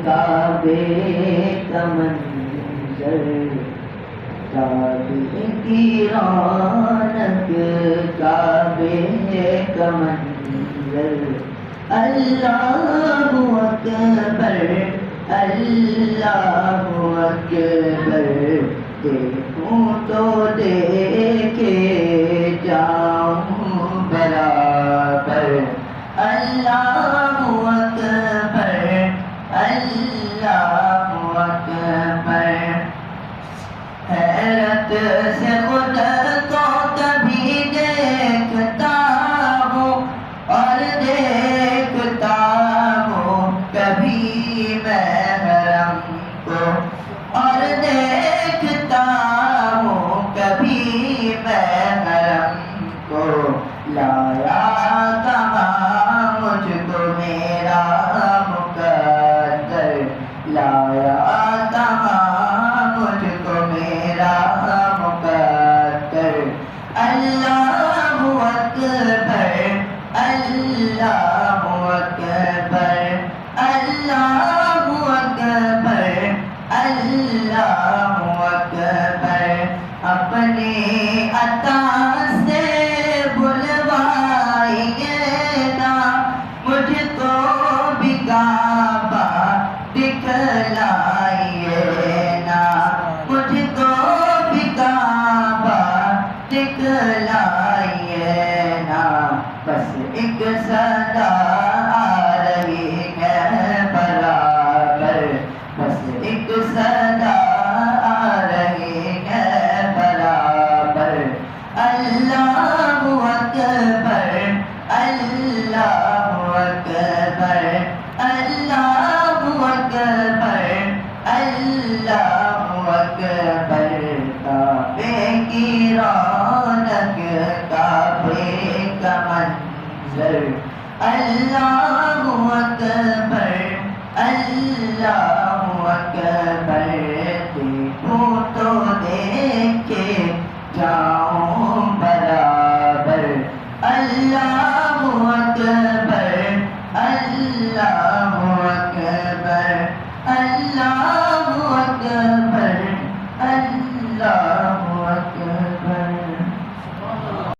کعبے کا منظر، کعبے کی رونق، کعبے کا منظر، اللہ اکبر اللہ اکبر، دیکھوں تو دیکھے جاؤں برابر، اللہ اکبر اللہ اکبر، حیرت سے خود کو کبھی دیکھتا ہوں اور دیکھتا ہوں کبھی محرم کو، اور دیکھتا ہوں کبھی محرم کو، لایا کہاں مجھ کو میرا مقدر، لایا کہاں مجھ کو میرا مقدر، اللہ اکبر اللہ اکبر اللہ اکبر اللہ اکبر، اپنے عطا سے بلوائیے نا مجھ کو بھی کعبہ دکھلائیے نا، مجھ کو بھی کعبہ دکھلائیے نا، بس ایک صدا آ رہی ہے برابر، بس ایک صدا آ رہی ہے برابر، اللہ اکبر اللہ اکبر اللہ اکبر اللہ اکبر، کعبے کی رونق کعبے کا منظر، اللہ اکبر اللہ اکبر، دیکھوں تو دیکھے جاؤں برابر، اللہ اکبر اللہ